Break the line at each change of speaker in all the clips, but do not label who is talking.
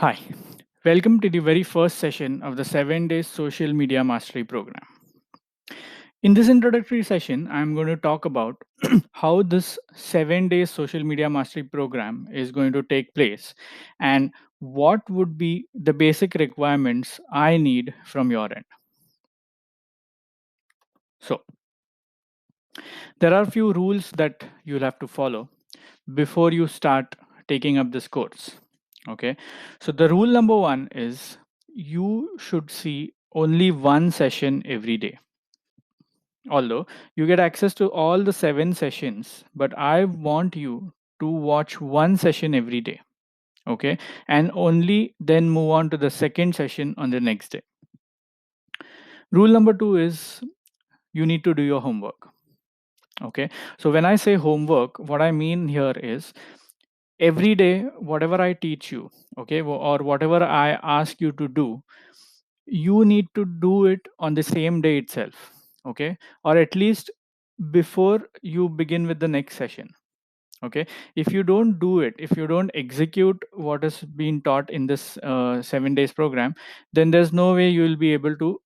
Hi, welcome to the very first session of the 7 Days Social Media Mastery Program. In this introductory session, I'm going to talk about how this 7 Days Social Media Mastery Program is going to take place and what would be the basic requirements I need from your end. So, there are a few rules that you'll have to follow before you start taking up this course. Okay, so the rule number one is you should see only one session every day. Although you get access to all the 7 sessions, but I want you to watch one session every day. Okay, and only then move on to the second session on the next day. Rule number two is you need to do your homework. Okay, so when I say homework, what I mean here is every day whatever I teach you, okay, or whatever I ask you to do, you need to do it on the same day itself. Okay, or at least before you begin with the next session. Okay, if you don't do it, if you don't execute what is being taught in this 7 days program, then there's no way you will be able to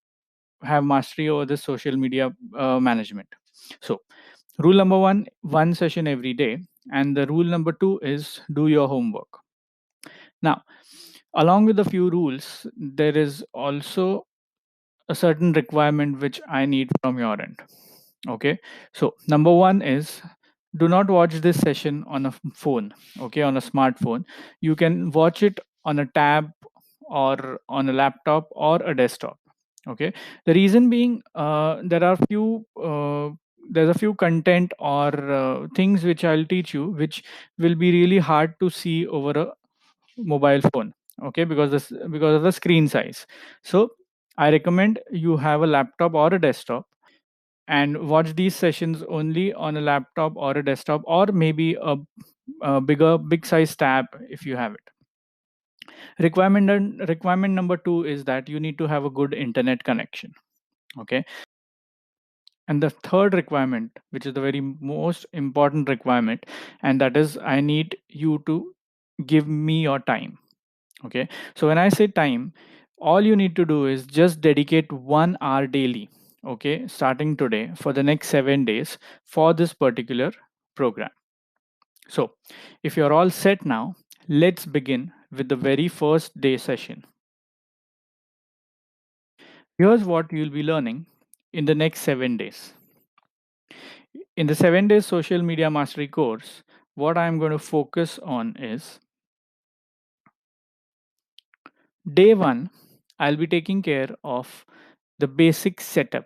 have mastery over the social media management. So rule number one session every day, and the rule number two is do your homework. Now, along with a few rules, there is also a certain requirement which I need from your end. Okay, so number one is do not watch this session on a phone. Okay, on a smartphone. You can watch it on a tab or on a laptop or a desktop. Okay, the reason being there's a few content or things which I'll teach you which will be really hard to see over a mobile phone. Okay, because of the screen size. So I recommend you have a laptop or a desktop and watch these sessions only on a laptop or a desktop, or maybe big size tab if you have it. Requirement number two is that you need to have a good internet connection. Okay, and the third requirement, which is the very most important requirement, and that is I need you to give me your time. Okay, so when I say time, all you need to do is just dedicate 1 hour daily, okay, starting today for the next 7 days for this particular program. So if you're all set now, let's begin with the very first day session. Here's what you'll be learning in the next 7 days. In the 7 days social media mastery course, what I'm going to focus on is day one, I'll be taking care of the basic setup.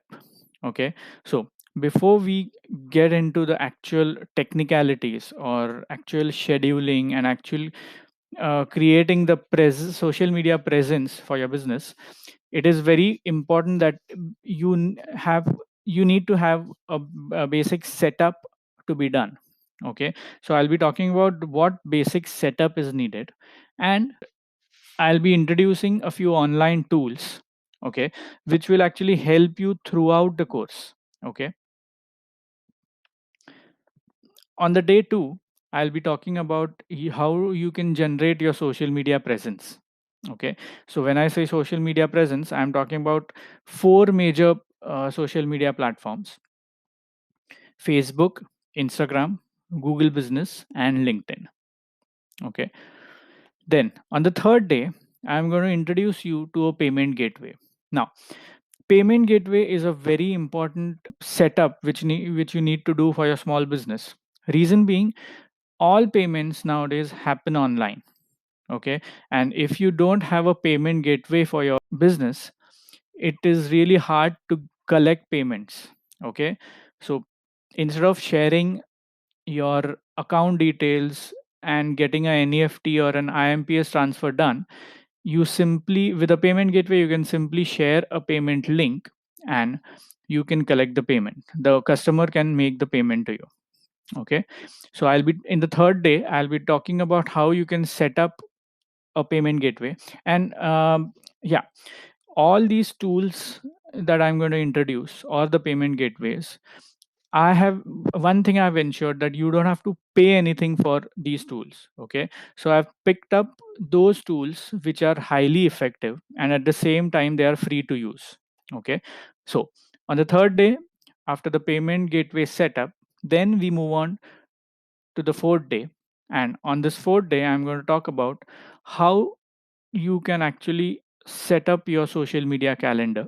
Okay, so before we get into the actual technicalities or actual scheduling and actual creating the social media presence for your business, it is very important that you need to have a basic setup to be done. Okay, so I'll be talking about what basic setup is needed, and I'll be introducing a few online tools, okay, which will actually help you throughout the course. Okay, on the day two, I'll be talking about how you can generate your social media presence. Okay, so when I say social media presence, I'm talking about four major social media platforms: Facebook, Instagram, Google Business, and LinkedIn. Okay, then on the third day, I'm going to introduce you to a payment gateway. Now, payment gateway is a very important setup which you need to do for your small business. Reason being, all payments nowadays happen online. Okay, and if you don't have a payment gateway for your business, it is really hard to collect payments. Okay, so instead of sharing your account details and getting a neft or an imps transfer done, you simply, with a payment gateway, you can simply share a payment link and you can collect the payment. The customer can make the payment to you. Okay, so I'll be in the third day, I'll be talking about how you can set up a payment gateway. And yeah, all these tools that I'm going to introduce, or the payment gateways, I have one thing I've ensured that you don't have to pay anything for these tools. Okay. So I've picked up those tools which are highly effective and at the same time they are free to use. Okay. So on the third day, after the payment gateway setup, then we move on to the fourth day. And on this fourth day, I'm going to talk about how you can actually set up your social media calendar,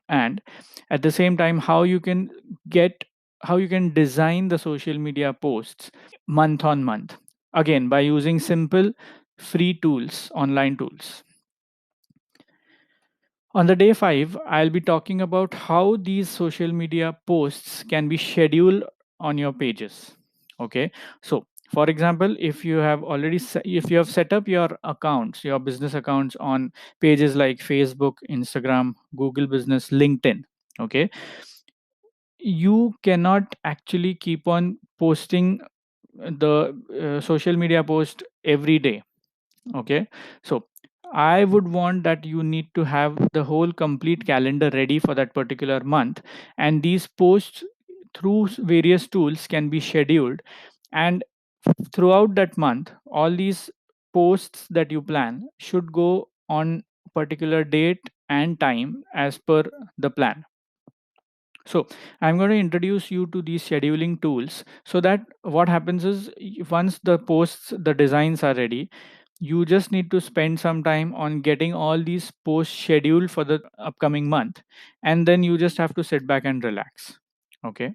and at the same time get how you can design the social media posts month on month, again by using simple free tools, online tools. On the day 5, I'll be talking about how these social media posts can be scheduled on your pages. Okay. So, for example, if you have set up your accounts, your business accounts on pages like Facebook, Instagram, Google Business, LinkedIn, okay, you cannot actually keep on posting the social media post every day. Okay. So I would want that you need to have the whole complete calendar ready for that particular month, and these posts through various tools can be scheduled, and throughout that month all these posts that you plan should go on particular date and time as per the plan. So I'm going to introduce you to these scheduling tools, so that what happens is, once the posts, the designs are ready, you just need to spend some time on getting all these posts scheduled for the upcoming month, and then you just have to sit back and relax. Okay.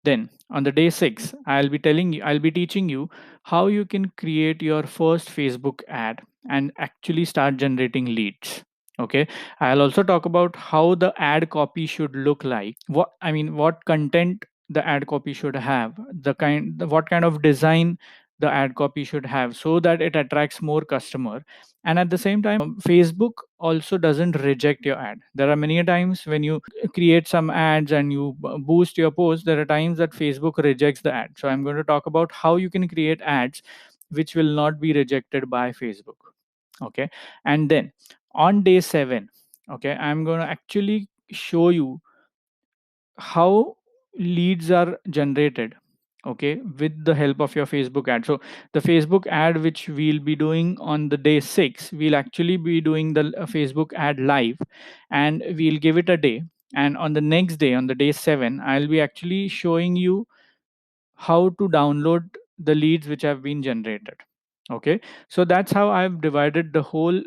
Then on the day 6, I'll be teaching you how you can create your first Facebook ad and actually start generating leads. Okay. I'll also talk about how the ad copy should look like. What content the ad copy should have, what kind of design the ad copy should have so that it attracts more customer. And at the same time, Facebook also doesn't reject your ad. There are many times when you create some ads and you boost your post, there are times that Facebook rejects the ad. So I'm going to talk about how you can create ads which will not be rejected by Facebook. Okay. And then on day 7, okay, I'm going to actually show you how leads are generated, okay, with the help of your Facebook ad. So the Facebook ad which we'll be doing on the day 6, we'll actually be doing the Facebook ad live, and we'll give it a day. And on the next day, on the day 7, I'll be actually showing you how to download the leads which have been generated. Okay. So that's how I've divided the whole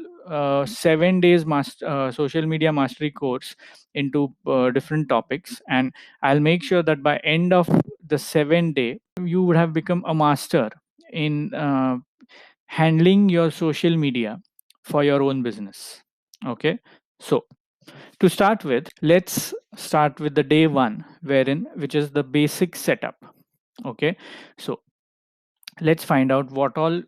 7 days social media mastery course into different topics, and I'll make sure that by end of the 7 day you would have become a master in handling your social media for your own business. Okay. So to start with, let's start with the day 1, wherein which is the basic setup. Okay. So let's find out what all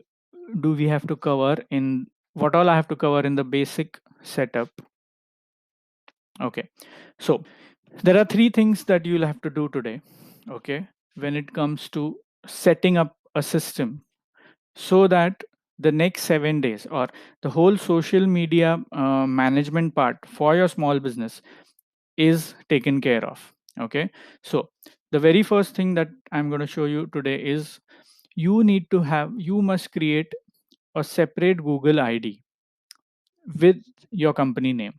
do we have to cover in what all I have to cover in the basic setup. Okay. So there are three things that you'll have to do today. Okay. When it comes to setting up a system, so that the next 7 days or the whole social media management part for your small business is taken care of. Okay. So the very first thing that I'm going to show you today is, you must create a separate Google ID with your company name.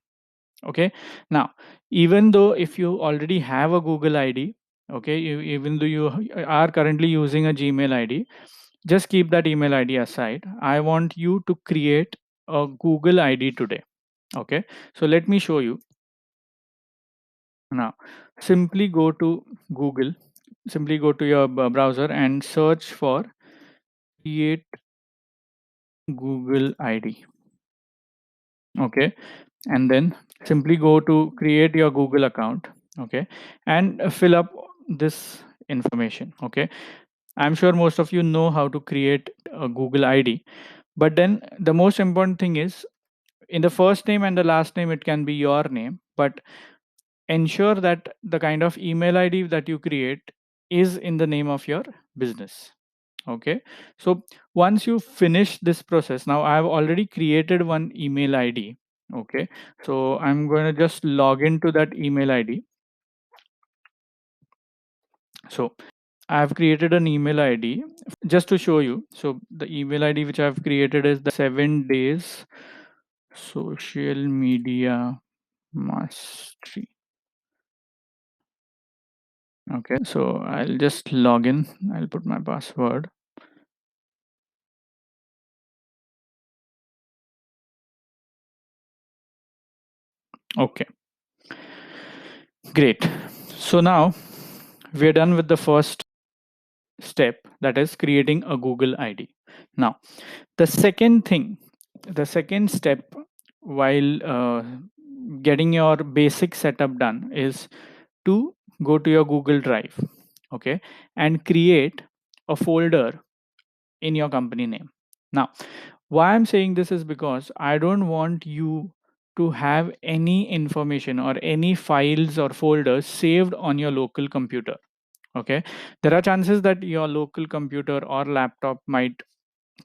Okay. Now, even though if you already have a Google ID, okay, even though you are currently using a Gmail ID, just keep that email ID aside. I want you to create a Google ID today. Okay. So let me show you. Now, simply go to Google, simply go to your browser and search for create Google ID. Okay. And then simply go to create your Google account. Okay. And fill up this information. Okay. I'm sure most of you know how to create a Google ID. But then the most important thing is, in the first name and the last name, it can be your name, but ensure that the kind of email ID that you create is in the name of your business. Okay. So once you finish this process, now I've already created one email ID. Okay. So I'm going to just log into that email ID. So I've created an email ID just to show you. So the email ID which I've created is the 7 days social media mastery. Okay, so I'll just log in. I'll put my password. Okay, great. So now we're done with the first step, that is creating a Google ID. Now, the second thing, the second step while getting your basic setup done is to go to your Google Drive, okay, and create a folder in your company name. Now, why I'm saying this is because I don't want you to have any information or any files or folders saved on your local computer. Okay, there are chances that your local computer or laptop might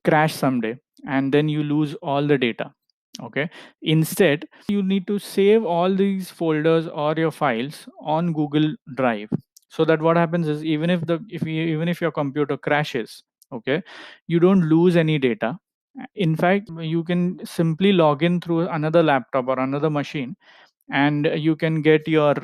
crash someday and then you lose all the data. Okay, instead you need to save all these folders or your files on Google Drive, so that what happens is even if your computer crashes, okay, you don't lose any data. In fact, you can simply log in through another laptop or another machine, and you can get your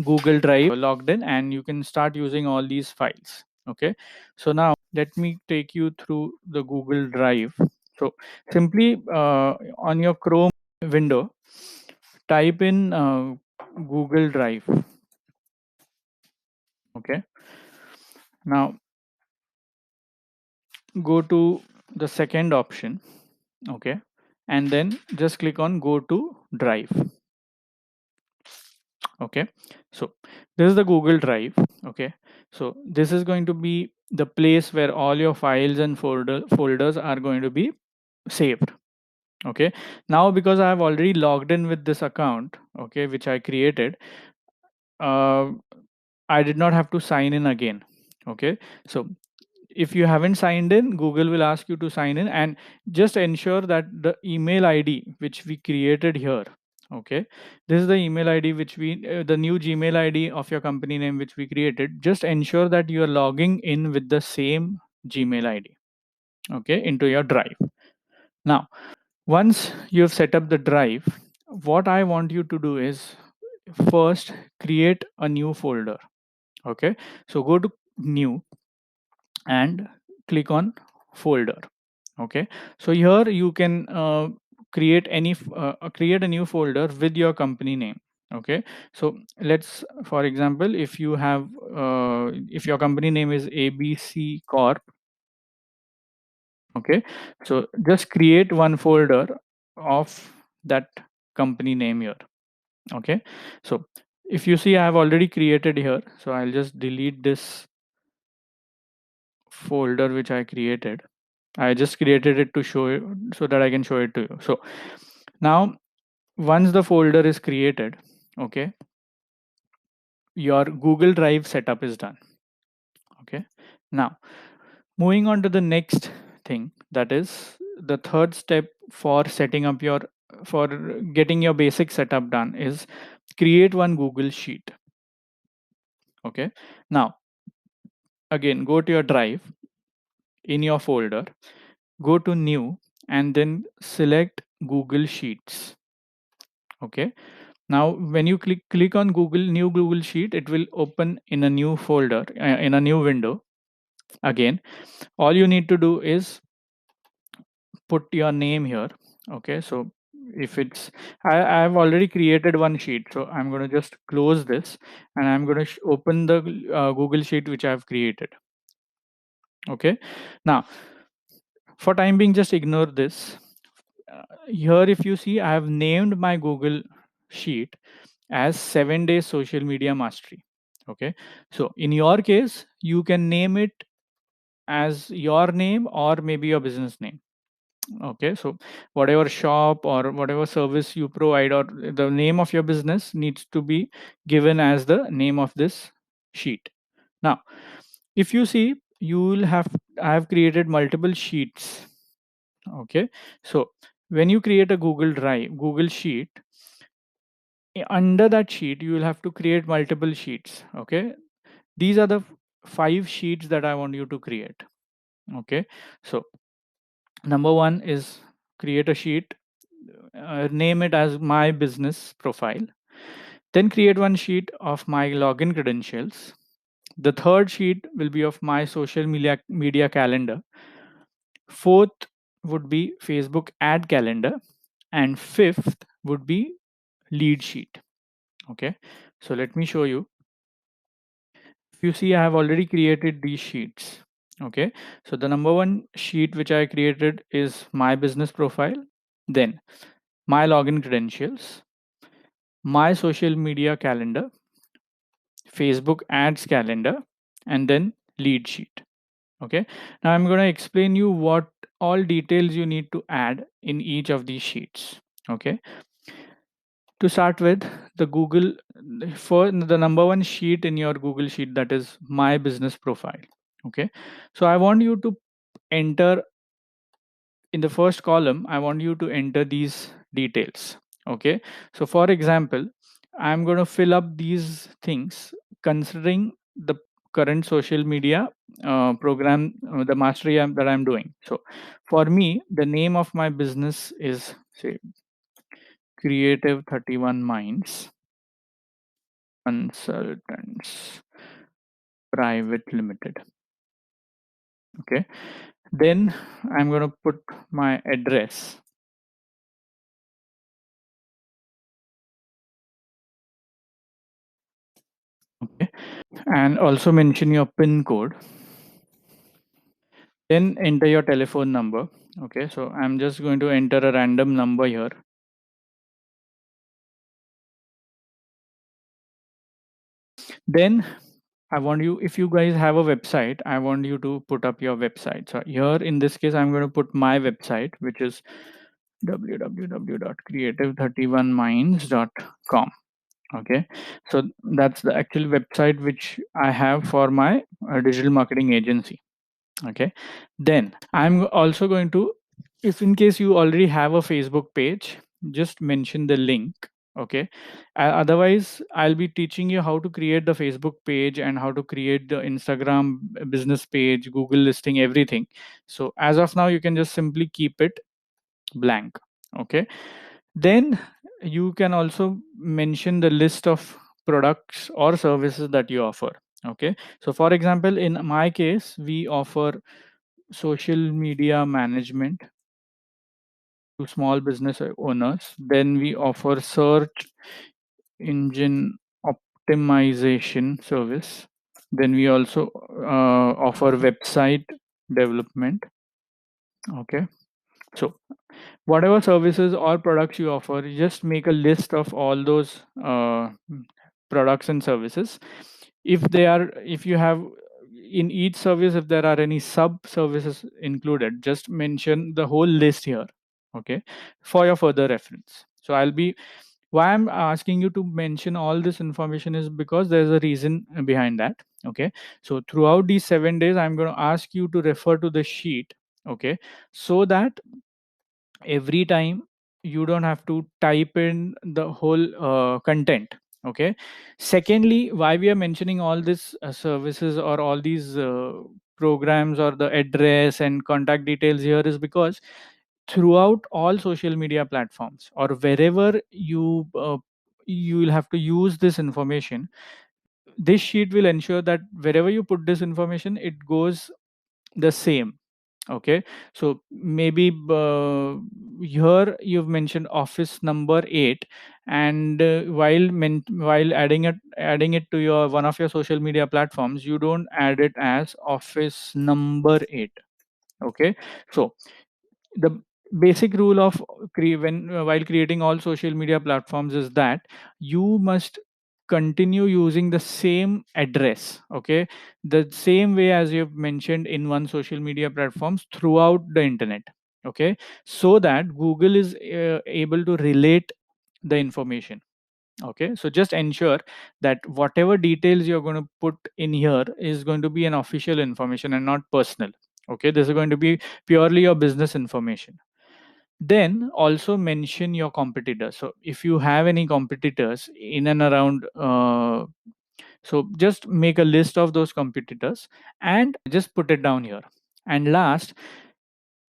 Google Drive logged in and you can start using all these files. Okay, so now let me take you through the Google Drive. So simply on your Chrome window, type in Google Drive. Okay, now go to the second option. Okay, and then just click on go to Drive. Okay, so this is the Google Drive. Okay, so this is going to be the place where all your files and folders are going to be saved. Okay, now because I have already logged in with this account, okay, which I created, uh, I did not have to sign in again. Okay, so if you haven't signed in, Google will ask you to sign in, and just ensure that the email ID which we created here, okay, this is the email ID which the new Gmail ID of your company name which we created. Just ensure that you are logging in with the same Gmail ID, okay, into your drive. Now, once you've set up the drive, what I want you to do is first create a new folder. Okay, so go to new and click on folder. Okay, so here you can create a new folder with your company name. Okay, so let's, for example, if your company name is ABC Corp. Okay, so just create one folder of that company name here. Okay, so if you see I have already created here, so I'll just delete this folder which I created. I just created it to show you so that I can show it to you. So now once the folder is created, okay, your Google Drive setup is done. Okay, now moving on to the next thing, that is the third step for setting up your for getting your basic setup done, is create one Google Sheet. Okay, now again go to your drive, in your folder, go to new, and then select Google Sheets. Okay, now when you click on new Google Sheet, it will open in a new folder, in a new window. Again, all you need to do is put your name here. Okay, so if it's I have already created one sheet, so I'm going to just close this and I'm going to open the Google Sheet which I have created. Okay, now for time being, just ignore this. Here if you see, I have named my Google Sheet as 7 days social media mastery. Okay, so in your case you can name it as your name or maybe your business name. Okay, so whatever shop or whatever service you provide, or the name of your business needs to be given as the name of this sheet. Now if you see, you will have I have created multiple sheets. Okay, so when you create a Google Sheet, under that sheet you will have to create multiple sheets. Okay, These are the 5 sheets that I want you to create. Okay, so number one is create a sheet, name it as my business profile. Then create one sheet of my login credentials. The third sheet will be of my social media calendar. Fourth would be Facebook ad calendar. And fifth would be lead sheet. Okay, so let me show you. If you see, I have already created these sheets. Okay, so the number one sheet which I created is my business profile, then my login credentials, my social media calendar, Facebook ads calendar, and then lead sheet. Okay, now I'm going to explain you what all details you need to add in each of these sheets. Okay, to start with, the Google, for the number one sheet in your Google sheet, that is my business profile. Okay, so I want you to enter in the first column, I want you to enter these details. Okay, so for example, I'm going to fill up these things considering the current social media program, the mastery that I'm doing. So for me, the name of my business is, say, Creative 31 Minds Consultants Private Limited. Okay, then I'm going to put my address. Okay, and also mention your PIN code. Then enter your telephone number. Okay, so I'm just going to enter a random number here. Then I want you, if you guys have a website, I want you to put up your website. So here in this case, I'm going to put my website, which is www.creative31minds.com. Okay, so that's the actual website which I have for my digital marketing agency. Okay, then I'm also going to, if in case you already have a Facebook page, just mention the link. Okay, otherwise I'll be teaching you how to create the Facebook page and how to create the Instagram business page, Google listing, everything. So as of now, you can just simply keep it blank. Okay, then you can also mention the list of products or services that you offer. Okay, so for example, in my case, we offer social media management to small business owners. Then we offer search engine optimization service. Then we also offer website development. Okay, so whatever services or products you offer, just make a list of all those products and services. If they are, if you have in each service, if there are any sub services included, just mention the whole list here. Okay, for your further reference. So I'll be, why I'm asking you to mention all this information is because there's a reason behind that. Okay, so throughout these 7 days, I'm going to ask you to refer to the sheet. Okay, so that every time you don't have to type in the whole content. Okay, secondly, why we are mentioning all these services or all these programs or the address and contact details here is because throughout all social media platforms or wherever you will have to use this information, this sheet will ensure that wherever you put this information, it goes the same. Okay, so maybe here you've mentioned office number 8, and while adding it to your one of your social media platforms, you don't add it as office number 8. Okay, so the basic rule of while creating all social media platforms is that you must continue using the same address. Okay, the same way as you've mentioned in one social media platforms throughout the internet. Okay, so that Google is able to relate the information. Okay, so just ensure that whatever details you're going to put in here is going to be an official information and not personal. Okay, this is going to be purely your business information. Then also mention your competitors. So if you have any competitors in and around So just make a list of those competitors and just put it down here. And last,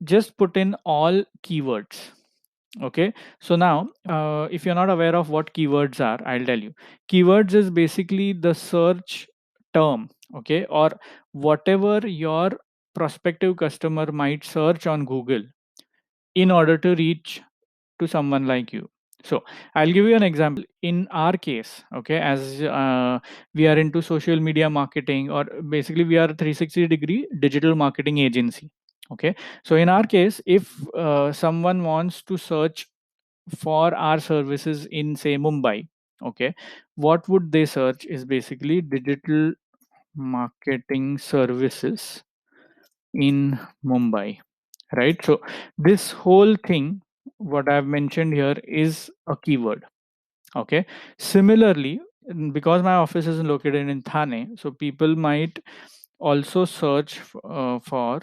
just put in all keywords. Okay, so now if you're not aware of what keywords are, I'll tell you. Keywords is basically the search term, okay, or whatever your prospective customer might search on Google in order to reach to someone like you. So I'll give you an example. In our case, okay, as we are into social media marketing, or basically we are a 360-degree digital marketing agency. Okay, so in our case, if someone wants to search for our services in, say, Mumbai, okay, what would they search is basically digital marketing services in Mumbai, right? So this whole thing, what I've mentioned here, is a keyword. Okay. Similarly, because my office is located in Thane, so people might also search for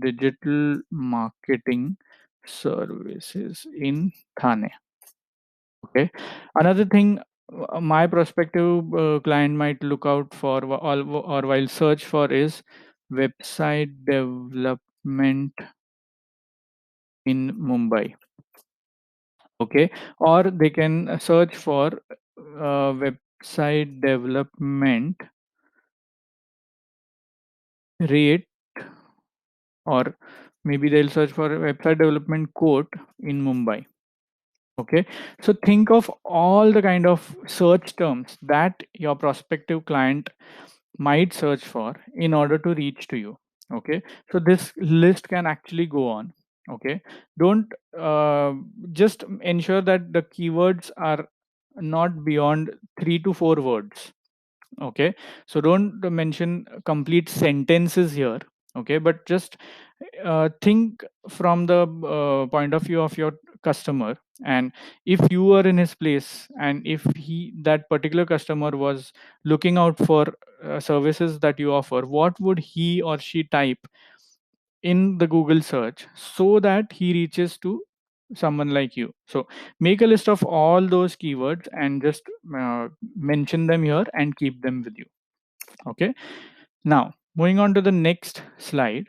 digital marketing services in Thane. Okay. Another thing, my prospective client might look out for or while search for is website development in Mumbai. Okay, or they can search for website development rate, or maybe they'll search for a website development quote in Mumbai. Okay, so think of all the kind of search terms that your prospective client might search for in order to reach to you. Okay, so this list can actually go on. Okay, don't just ensure that the keywords are not beyond 3 to 4 words. Okay, so don't mention complete sentences here. Okay, but just think from the point of view of your customer, and if you are in his place, and if that particular customer was looking out for services that you offer, what would he or she type in the Google search so that he reaches to someone like you? So make a list of all those keywords and just mention them here and keep them with you. Okay, now moving on to the next slide.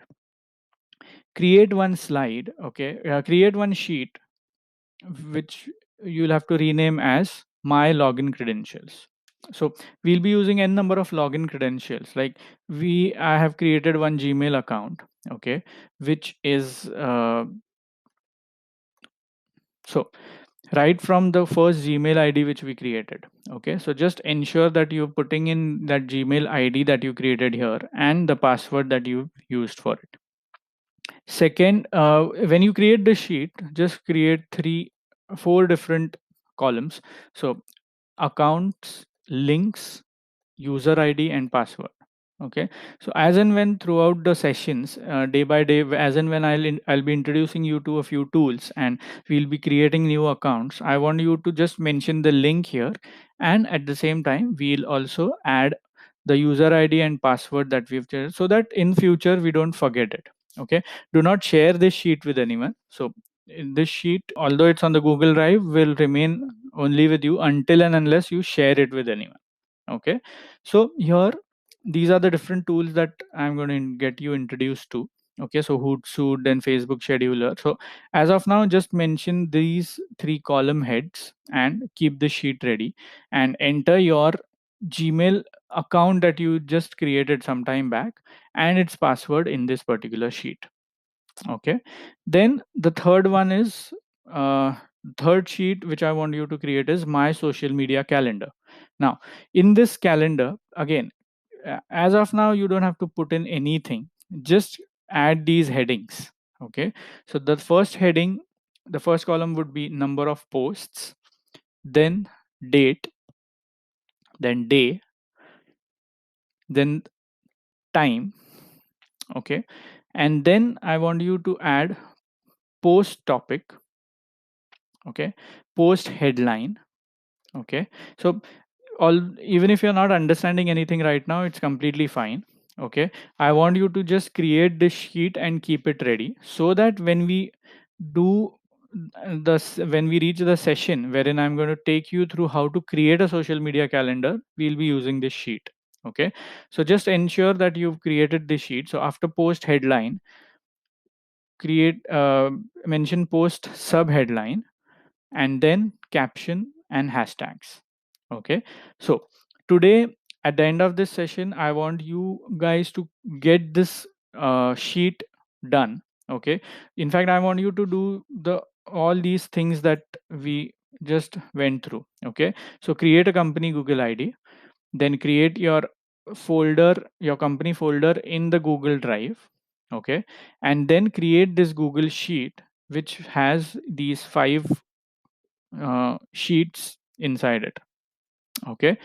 Create one slide, okay, create one sheet which you'll have to rename as my login credentials. So we'll be using n number of login credentials. Like I have created one Gmail account, okay, which is so right from the first Gmail ID which we created. Okay, so just ensure that you're putting in that Gmail ID that you created here and the password that you used for it. Second, when you create the sheet, just create 4 different columns. So accounts, links, user ID, and password. Okay, so as and when throughout the sessions, day by day, as and when I'll be introducing you to a few tools, and we'll be creating new accounts, I want you to just mention the link here, and at the same time we'll also add the user ID and password that we've changed, so that in future we don't forget it. Okay, do not share this sheet with anyone. So in this sheet, although it's on the Google Drive, will remain only with you until and unless you share it with anyone. Okay, so here these are the different tools that I'm going to get you introduced to. Okay, so Hootsuite and Facebook Scheduler. So as of now, just mention these 3 column heads and keep the sheet ready, and enter your Gmail account that you just created some time back and its password in this particular sheet. Okay, then the third one is third sheet which I want you to create is my social media calendar. Now in this calendar, again, as of now you don't have to put in anything, just add these headings. Okay, so the first heading, the first column would be number of posts, then date, then day, then time. Okay, and then I want you to add post topic. Okay, post headline. Okay, so all, even if you're not understanding anything right now, it's completely fine. Okay, I want you to just create this sheet and keep it ready, so that when we do when we reach the session wherein I'm going to take you through how to create a social media calendar, we'll be using this sheet. Okay, so just ensure that you've created this sheet. So after post headline, create mention post sub headline, and then caption and hashtags. Okay, so today at the end of this session, I want you guys to get this sheet done. Okay, in fact, I want you to do the all these things that we just went through. Okay, so create a company Google ID, then create your folder, your company folder in the Google Drive. Okay, and then create this Google sheet which has these 5 sheets inside it. Okay,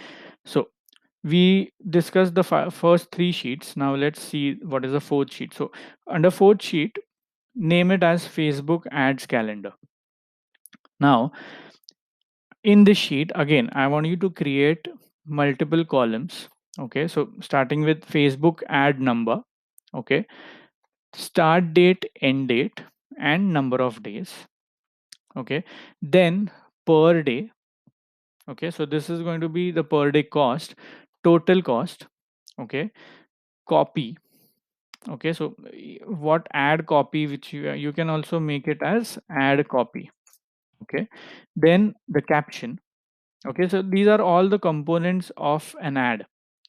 so we discussed the first 3 sheets. Now let's see what is the fourth sheet. So under fourth sheet, name it as Facebook ads calendar. Now in this sheet, again, I want you to create multiple columns. Okay, so starting with Facebook ad number. Okay, start date, end date, and number of days. Okay, then per day. Okay, so this is going to be the per day cost, total cost. Okay, copy. Okay, so what ad copy, which you can also make it as ad copy. Okay, then the caption. Okay, so these are all the components of an ad,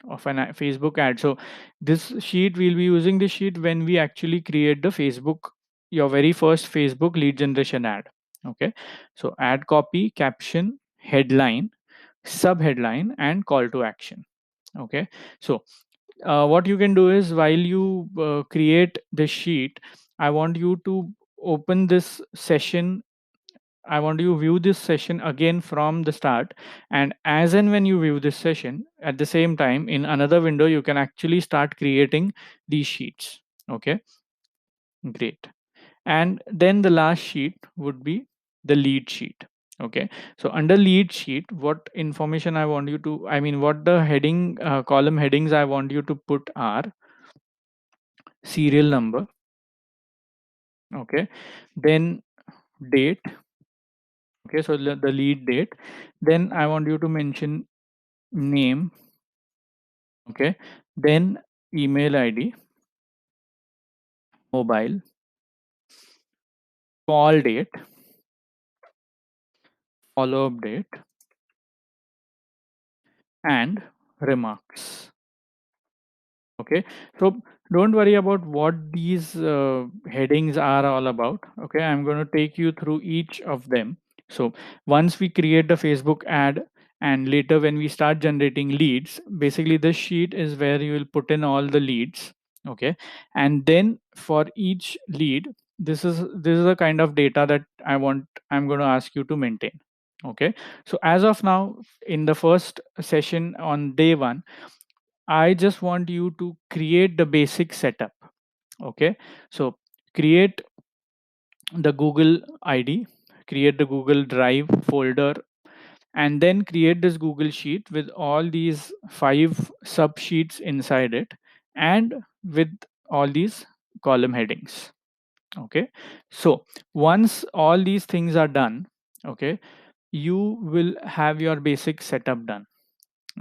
of an Facebook ad. So this sheet, we'll be using this sheet when we actually create the Facebook, your very first Facebook lead generation ad. Okay, so ad copy, caption, headline, sub headline, and call to action. Okay, so what you can do is, while you create the sheet, I want you to open this session. I want you to view this session again from the start. And as and when you view this session, at the same time, in another window, you can actually start creating these sheets. Okay, great. And then the last sheet would be the lead sheet. Okay, so under lead sheet, what information I want you to, I mean, what the heading, column headings I want you to put are serial number. Okay, then date. Okay, so the lead date. Then I want you to mention name. Okay, then email ID, mobile, call date, follow up date, and remarks. Okay, so don't worry about what these headings are all about. Okay, I'm going to take you through each of them. So once we create the Facebook ad, and later when we start generating leads, basically this sheet is where you will put in all the leads. Okay, and then for each lead, this is the kind of data that I'm going to ask you to maintain. Okay, so as of now, in the first session on day one, I just want you to create the basic setup. Okay, so create the Google ID, create the Google Drive folder, and then create this Google Sheet with all these 5 sub sheets inside it, and with all these column headings. Okay, so once all these things are done, okay, you will have your basic setup done.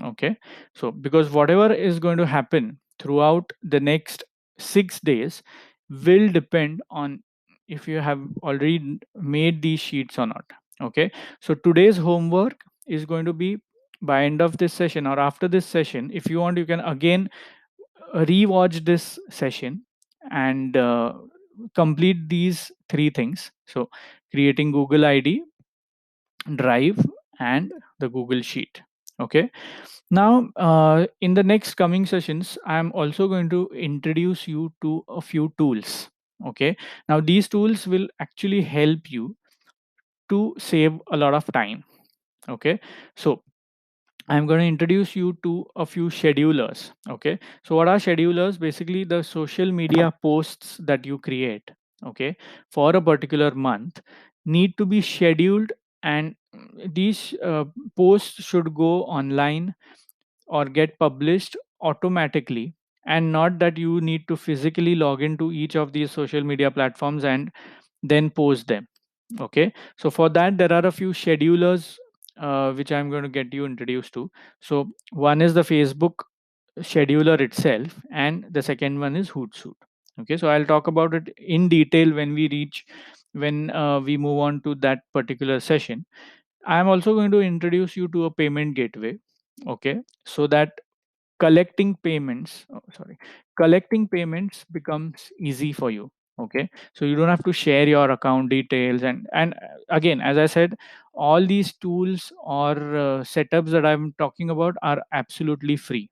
Okay, so because whatever is going to happen throughout the next 6 days will depend on if you have already made these sheets or not. Okay, so today's homework is going to be, by end of this session or after this session, if you want, you can again rewatch this session and complete these 3 things. So creating Google ID, Drive, and the Google Sheet. Okay, now in the next coming sessions, I'm also going to introduce you to a few tools. Okay, now these tools will actually help you to save a lot of time. Okay, so I'm going to introduce you to a few schedulers. Okay, so what are schedulers? Basically, the social media posts that you create, okay, for a particular month need to be scheduled, and these posts should go online or get published automatically, and not that you need to physically log into each of these social media platforms and then post them. Okay, so for that there are a few schedulers which I'm going to get you introduced to. So one is the Facebook scheduler itself, and the second one is Hootsuite. Okay, so I'll talk about it in detail when we move on to that particular session. I'm also going to introduce you to a payment gateway. Okay, so that collecting payments sorry collecting payments becomes easy for you. Okay, so you don't have to share your account details, and again, as I said, all these tools or setups that I'm talking about are absolutely free.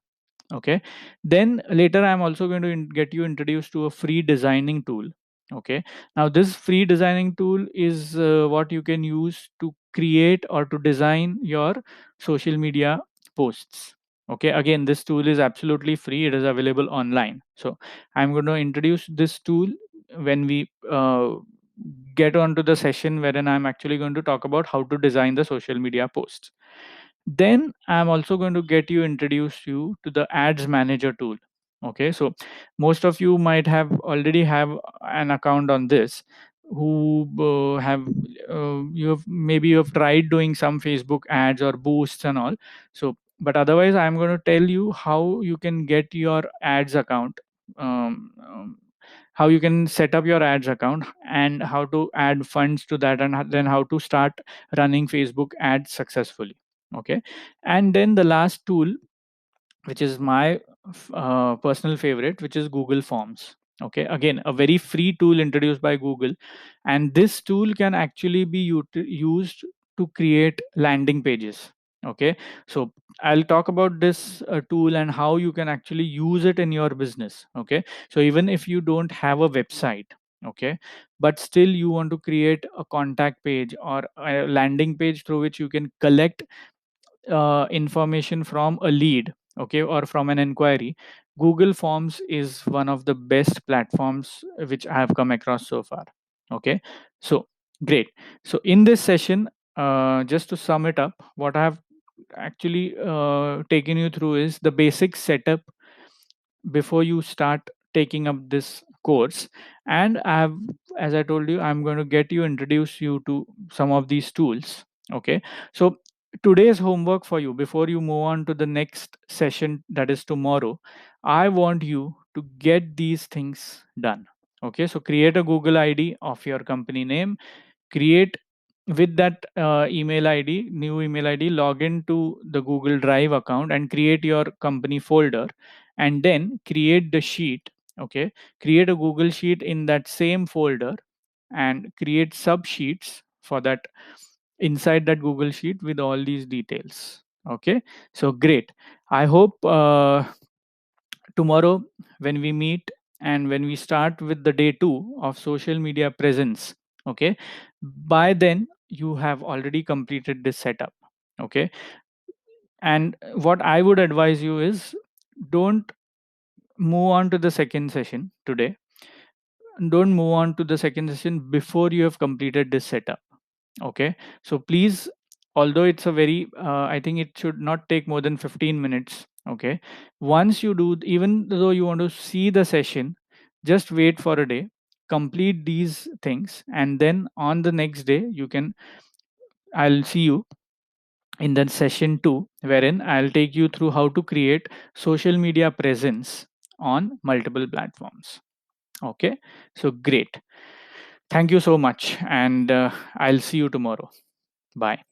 Okay, then later I'm also going to get you introduced to a free designing tool. Okay, now this free designing tool is what you can use to create or to design your social media posts. Okay, again, this tool is absolutely free, it is available online. So I'm going to introduce this tool when we get onto the session wherein I'm actually going to talk about how to design the social media posts. Then I'm also going to get you introduce you to the ads manager tool. Okay, so most of you might have already have an account on this, who have you have maybe you have tried doing some Facebook ads or boosts and all. So but otherwise I'm going to tell you how you can get your ads account, um, um, how you can set up your ads account and how to add funds to that, and then how to start running Facebook ads successfully. Okay, and then the last tool, which is my personal favorite, which is Google Forms. Okay, again, a very free tool introduced by Google, and this tool can actually be used to create landing pages. Okay, so I'll talk about this tool and how you can actually use it in your business. Okay, so even if you don't have a website, okay, but still you want to create a contact page or a landing page through which you can collect information from a lead, okay, or from an inquiry, Google Forms is one of the best platforms which I have come across so far. Okay, so great. So in this session, just to sum it up, what I have actually taken you through is the basic setup before you start taking up this course. And I have, as I told you, I'm going to get you introduce you to some of these tools. Okay, so today's homework for you before you move on to the next session, that is tomorrow, I want you to get these things done. Okay, so create a Google ID of your company name, create with that email id new email id, log into the Google Drive account and create your company folder, and then create the sheet. Okay, create a Google sheet in that same folder and create sub sheets for that inside that Google sheet with all these details. Okay, so great. I hope tomorrow when we meet and when we start with the day 2 of social media presence, okay, by then you have already completed this setup. Okay, and what I would advise you is, don't move on to the second session today, don't move on to the second session before you have completed this setup. Okay, so please, although it's a very I think it should not take more than 15 minutes. Okay, once you do, even though you want to see the session, just wait for a day, complete these things, and then on the next day you can, I'll see you in that session 2, wherein I'll take you through how to create social media presence on multiple platforms. Okay, so great. Thank you so much, and I'll see you tomorrow. Bye.